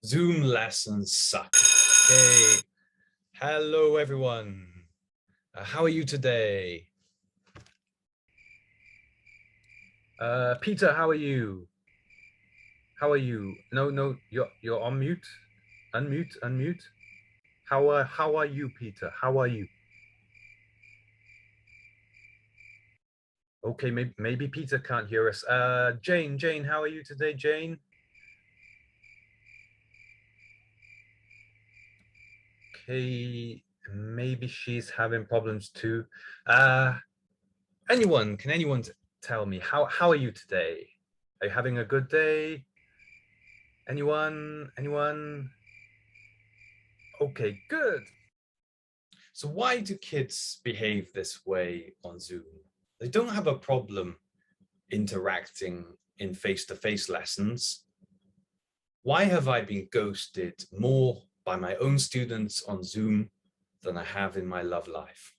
Zoom lessons suck. Hey, hello everyone. How are you today? Peter, how are you? How are you? No, you're on mute. Unmute. How are you, Peter? How are you? Okay, maybe Peter can't hear us. Jane, how are you today, Jane? Okay, maybe she's having problems too. Can anyone tell me how are you today? Are you having a good day? Anyone? Okay, good. So why do kids behave this way on Zoom? They don't have a problem interacting in face-to-face lessons. Why have I been ghosted more by my own students on Zoom than I have in my love life?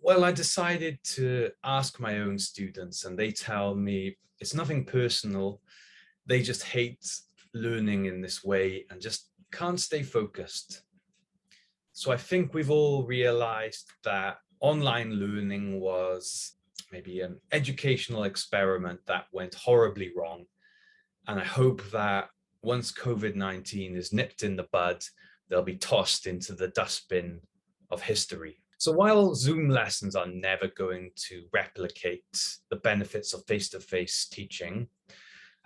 Well, I decided to ask my own students, and they tell me it's nothing personal. They just hate learning in this way and just can't stay focused. So I think we've all realized that online learning was maybe an educational experiment that went horribly wrong. And I hope that once COVID-19 is nipped in the bud, they'll be tossed into the dustbin of history. So while Zoom lessons are never going to replicate the benefits of face-to-face teaching,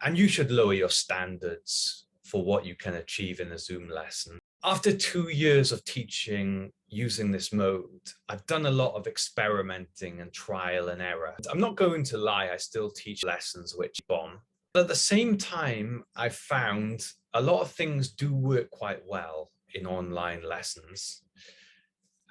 and you should lower your standards for what you can achieve in a Zoom lesson. After 2 years of teaching using this mode, I've done a lot of experimenting and trial and error. I'm not going to lie, I still teach lessons which bomb. But at the same time, I've found a lot of things do work quite well in online lessons.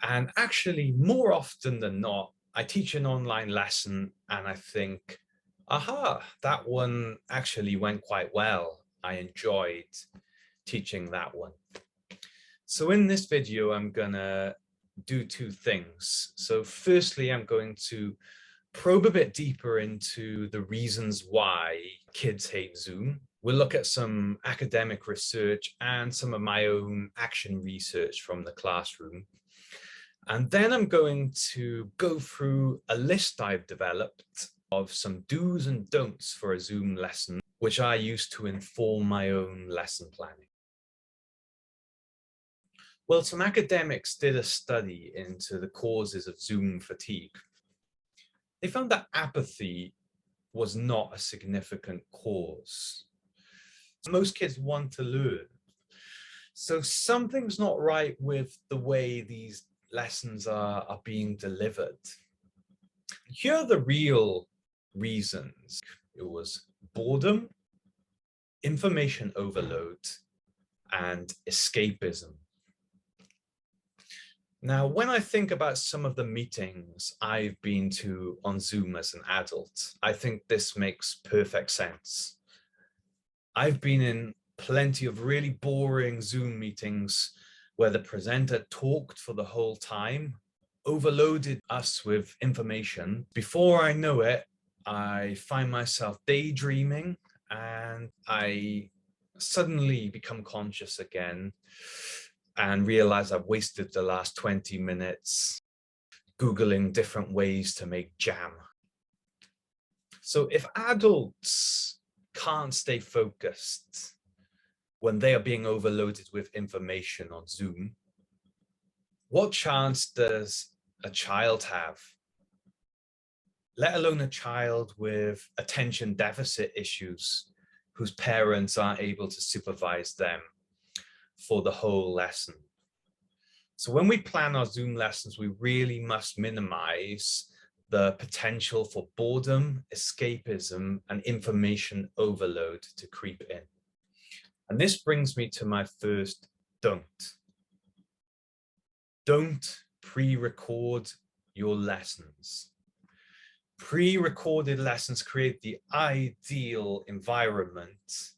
And actually, more often than not, I teach an online lesson and I think, aha, that one actually went quite well. I enjoyed teaching that one. So in this video, I'm gonna do two things. So firstly, I'm going to probe a bit deeper into the reasons why kids hate Zoom. We'll look at some academic research and some of my own action research from the classroom. And then I'm going to go through a list I've developed of some do's and don'ts for a Zoom lesson, which I use to inform my own lesson planning. Well, some academics did a study into the causes of Zoom fatigue. They found that apathy was not a significant cause. Most kids want to learn. So something's not right with the way these lessons are being delivered. Here are the real reasons. It was boredom, information overload, and escapism. Now, when I think about some of the meetings I've been to on Zoom as an adult, I think this makes perfect sense. I've been in plenty of really boring Zoom meetings where the presenter talked for the whole time, overloaded us with information. Before I know it, I find myself daydreaming and I suddenly become conscious again and realize I've wasted the last 20 minutes Googling different ways to make jam. So if adults can't stay focused when they are being overloaded with information on Zoom, what chance does a child have? Let alone a child with attention deficit issues whose parents aren't able to supervise them for the whole lesson. So when we plan our Zoom lessons, we really must minimize the potential for boredom, escapism, and information overload to creep in. And this brings me to my first don't. Don't pre-record your lessons. Pre-recorded lessons create the ideal environment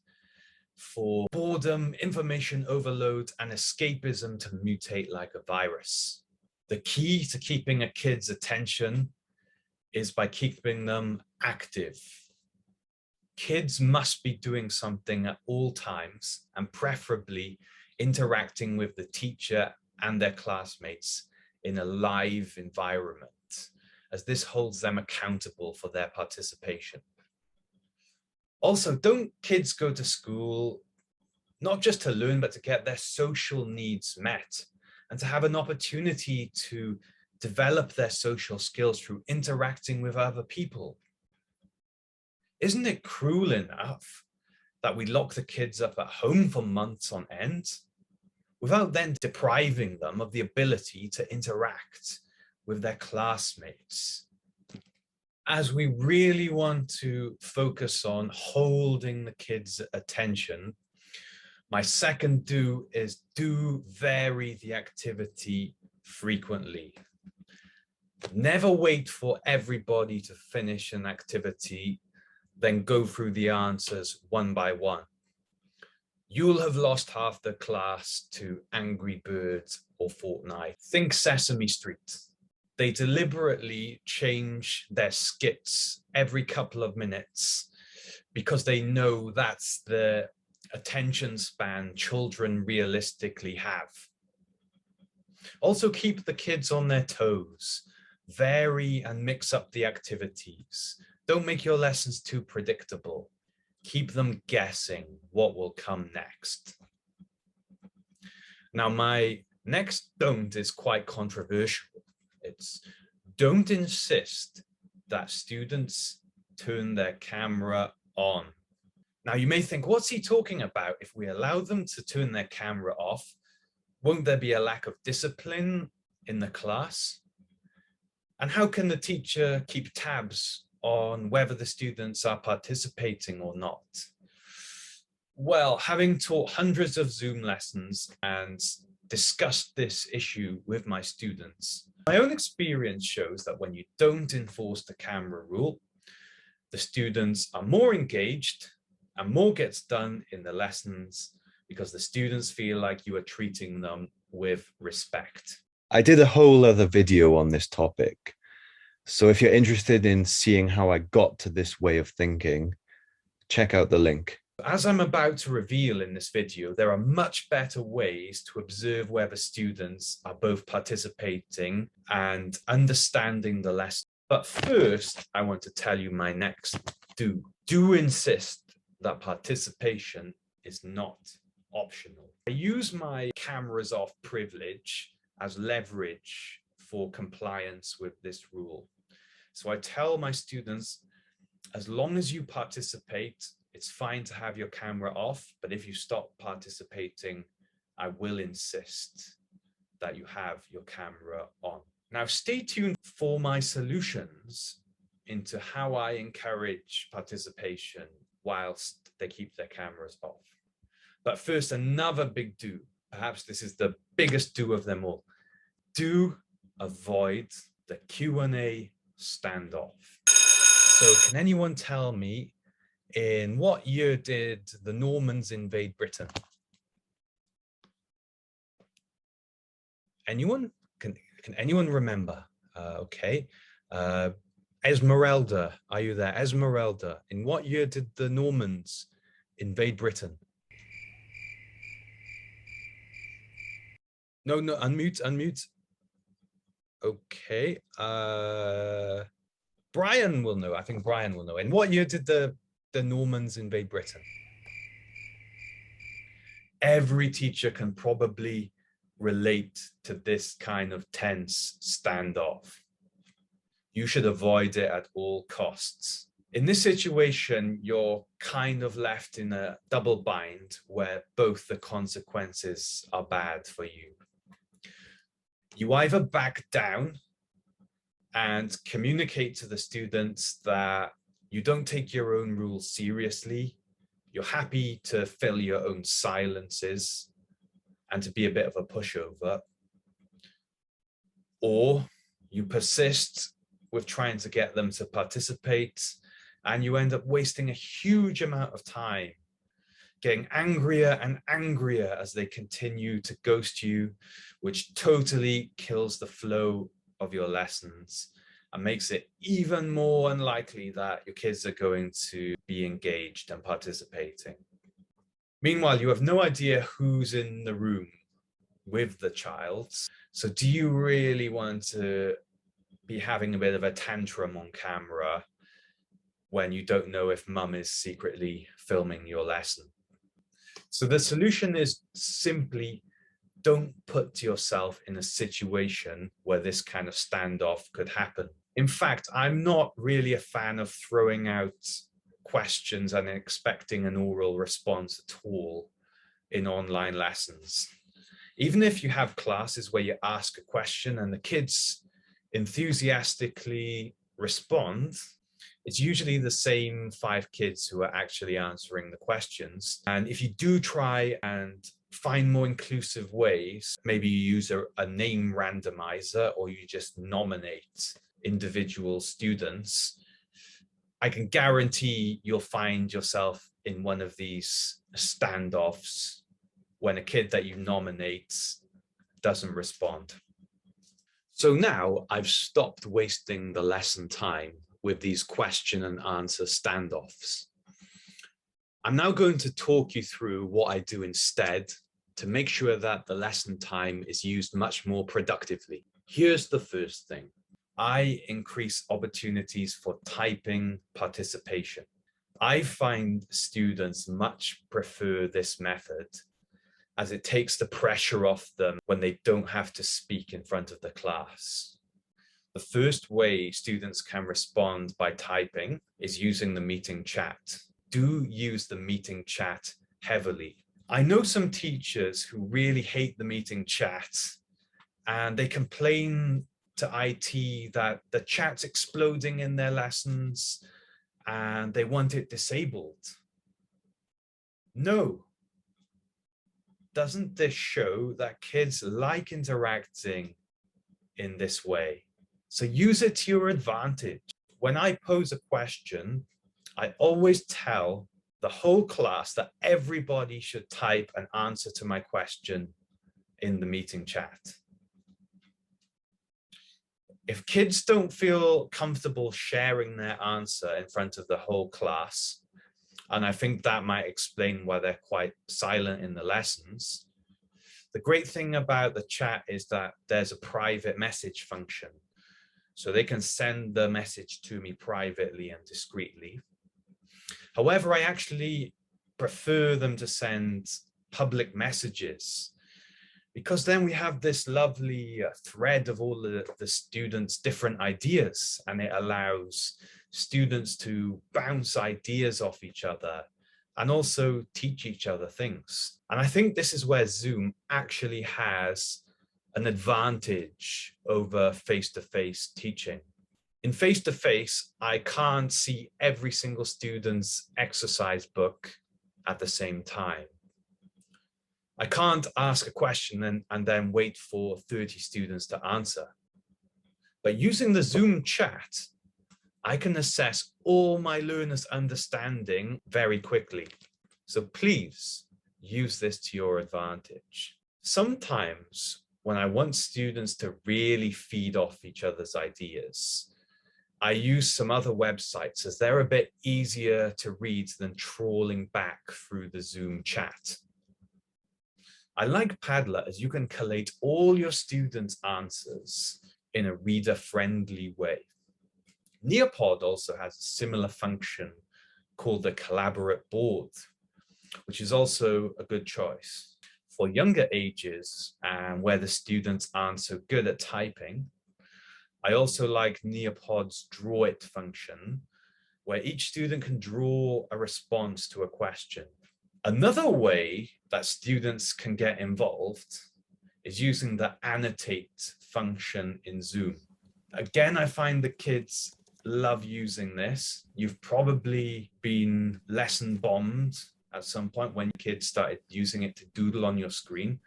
for boredom, information overload, and escapism to mutate like a virus. The key to keeping a kid's attention is by keeping them active. Kids must be doing something at all times, and preferably interacting with the teacher and their classmates in a live environment, as this holds them accountable for their participation. Also, don't kids go to school not just to learn, but to get their social needs met and to have an opportunity to develop their social skills through interacting with other people? Isn't it cruel enough that we lock the kids up at home for months on end without then depriving them of the ability to interact with their classmates? As we really want to focus on holding the kids' attention, my second do is vary the activity frequently. Never wait for everybody to finish an activity, then go through the answers one by one. You'll have lost half the class to Angry Birds or Fortnite. Think Sesame Street. They deliberately change their skits every couple of minutes because they know that's the attention span children realistically have. Also, keep the kids on their toes. Vary and mix up the activities. Don't make your lessons too predictable. Keep them guessing what will come next. Now, my next don't is quite controversial. It's don't insist that students turn their camera on. Now, you may think, what's he talking about? If we allow them to turn their camera off, won't there be a lack of discipline in the class? And how can the teacher keep tabs on whether the students are participating or not? Well, having taught hundreds of Zoom lessons and discussed this issue with my students, my own experience shows that when you don't enforce the camera rule, the students are more engaged and more gets done in the lessons because the students feel like you are treating them with respect. I did a whole other video on this topic. So if you're interested in seeing how I got to this way of thinking, check out the link. As I'm about to reveal in this video, there are much better ways to observe whether students are both participating and understanding the lesson. But first, I want to tell you my next do. Do insist that participation is not optional. I use my cameras off privilege as leverage for compliance with this rule. So I tell my students, as long as you participate, it's fine to have your camera off, but if you stop participating, I will insist that you have your camera on. Now, stay tuned for my solutions into how I encourage participation whilst they keep their cameras off. But first, another big do. Perhaps this is the biggest do of them all. Do avoid the Q&A standoff. So can anyone tell me, in what year did the Normans invade Britain? Anyone? Can anyone remember? Okay. Esmeralda, are you there? Esmeralda, in what year did the Normans invade Britain? No, unmute. Okay. Brian will know. I think Brian will know. In what year did the Normans invade Britain? Every teacher can probably relate to this kind of tense standoff. You should avoid it at all costs. In this situation, you're kind of left in a double bind where both the consequences are bad for you. You either back down and communicate to the students that you don't take your own rules seriously, you're happy to fill your own silences and to be a bit of a pushover, or you persist with trying to get them to participate, and you end up wasting a huge amount of time, getting angrier and angrier as they continue to ghost you, which totally kills the flow of your lessons and makes it even more unlikely that your kids are going to be engaged and participating. Meanwhile, you have no idea who's in the room with the child. So do you really want to be having a bit of a tantrum on camera when you don't know if mum is secretly filming your lesson? So the solution is simply don't put yourself in a situation where this kind of standoff could happen. In fact, I'm not really a fan of throwing out questions and expecting an oral response at all in online lessons. Even if you have classes where you ask a question and the kids enthusiastically respond, it's usually the same 5 kids who are actually answering the questions. And if you do try and find more inclusive ways, maybe you use a name randomizer or you just nominate individual students, I can guarantee you'll find yourself in one of these standoffs when a kid that you nominate doesn't respond. So now I've stopped wasting the lesson time with these question and answer standoffs. I'm now going to talk you through what I do instead to make sure that the lesson time is used much more productively. Here's the first thing. I increase opportunities for typing participation. I find students much prefer this method as it takes the pressure off them when they don't have to speak in front of the class. The first way students can respond by typing is using the meeting chat. Do use the meeting chat heavily. I know some teachers who really hate the meeting chat and they complain to IT that the chat's exploding in their lessons and they want it disabled. No. Doesn't this show that kids like interacting in this way? So use it to your advantage. When I pose a question, I always tell the whole class that everybody should type an answer to my question in the meeting chat. If kids don't feel comfortable sharing their answer in front of the whole class, and I think that might explain why they're quite silent in the lessons, the great thing about the chat is that there's a private message function. So they can send the message to me privately and discreetly. However, I actually prefer them to send public messages because then we have this lovely thread of all the students' different ideas, and it allows students to bounce ideas off each other and also teach each other things. And I think this is where Zoom actually has an advantage over face-to-face teaching. In face-to-face, I can't see every single student's exercise book at the same time. I can't ask a question and then wait for 30 students to answer. But using the Zoom chat, I can assess all my learners' understanding very quickly. So please use this to your advantage. Sometimes when I want students to really feed off each other's ideas, I use some other websites as they're a bit easier to read than trawling back through the Zoom chat. I like Padlet as you can collate all your students' answers in a reader-friendly way. Nearpod also has a similar function called the Collaborate Board, which is also a good choice. For younger ages and where the students aren't so good at typing, I also like Nearpod's Draw It function, where each student can draw a response to a question. Another way that students can get involved is using the annotate function in Zoom. Again, I find the kids love using this. You've probably been lesson bombed at some point when kids started using it to doodle on your screen.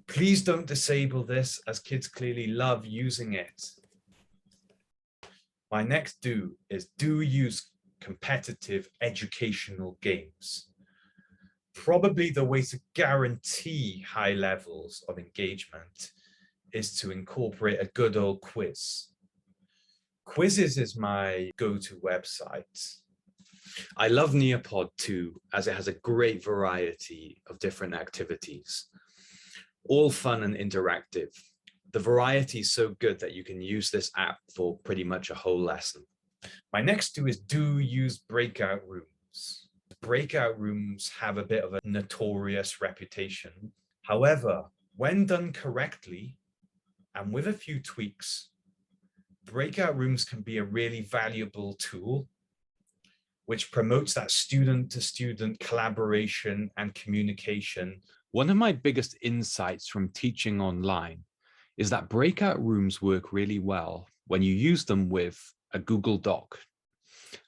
Please don't disable this, as kids clearly love using it. My next do is use competitive educational games. Probably the way to guarantee high levels of engagement is to incorporate a good old quiz. Quizzes is my go-to website. I love Nearpod too, as it has a great variety of different activities, all fun and interactive. The variety is so good that you can use this app for pretty much a whole lesson. My next two is do use breakout rooms. Breakout rooms have a bit of a notorious reputation. However, when done correctly and with a few tweaks, breakout rooms can be a really valuable tool which promotes that student-to-student collaboration and communication. One of my biggest insights from teaching online is that breakout rooms work really well when you use them with a Google Doc.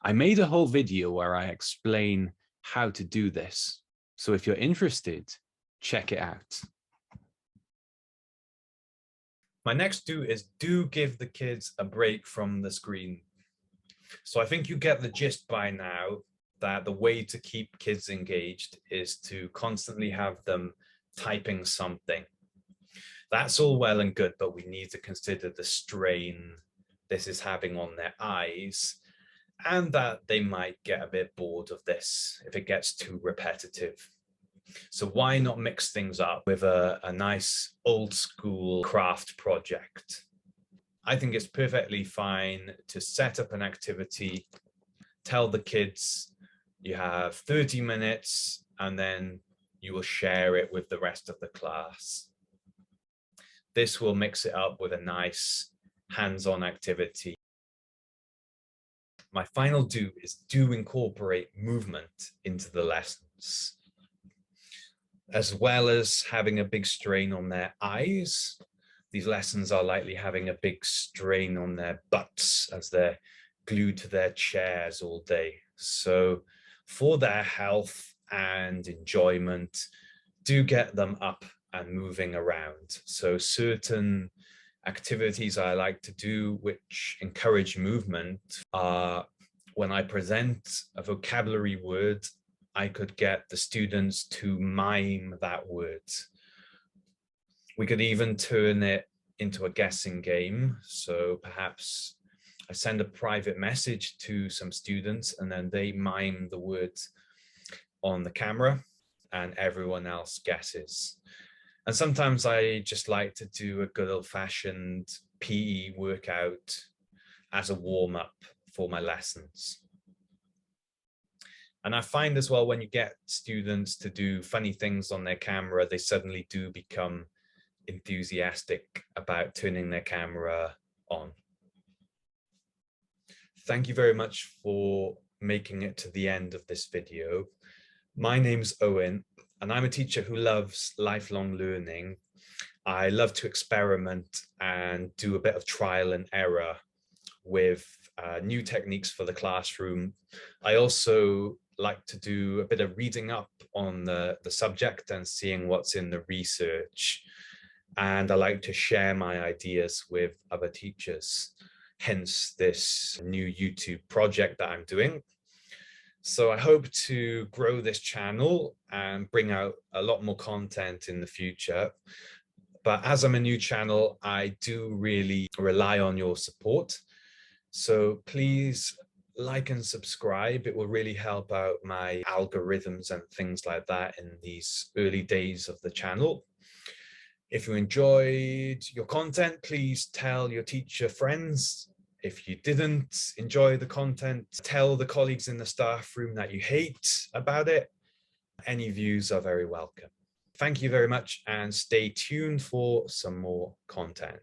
I made a whole video where I explain how to do this. So if you're interested, check it out. My next do is do give the kids a break from the screen. So I think you get the gist by now that the way to keep kids engaged is to constantly have them typing something. That's all well and good, but we need to consider the strain this is having on their eyes, and that they might get a bit bored of this if it gets too repetitive. So why not mix things up with a nice old school craft project? I think it's perfectly fine to set up an activity, tell the kids you have 30 minutes, and then you will share it with the rest of the class. This will mix it up with a nice hands-on activity. My final do is do incorporate movement into the lessons. As well as having a big strain on their eyes, these lessons are likely having a big strain on their butts as they're glued to their chairs all day. So for their health and enjoyment, do get them up and moving around. So certain activities I like to do which encourage movement are when I present a vocabulary word, I could get the students to mime that word. We could even turn it into a guessing game. So perhaps I send a private message to some students and then they mime the words on the camera and everyone else guesses. And sometimes I just like to do a good old-fashioned PE workout as a warm-up for my lessons. And I find as well, when you get students to do funny things on their camera, they suddenly do become enthusiastic about turning their camera on. Thank you very much for making it to the end of this video. My name's Owen, and I'm a teacher who loves lifelong learning. I love to experiment and do a bit of trial and error with new techniques for the classroom. I also like to do a bit of reading up on the subject and seeing what's in the research. And I like to share my ideas with other teachers, hence this new YouTube project that I'm doing. So I hope to grow this channel and bring out a lot more content in the future. But as I'm a new channel, I do really rely on your support. So please like and subscribe. It will really help out my algorithms and things like that in these early days of the channel. If you enjoyed your content, please tell your teacher friends. If you didn't enjoy the content, tell the colleagues in the staff room that you hate about it. Any views are very welcome. Thank you very much and stay tuned for some more content.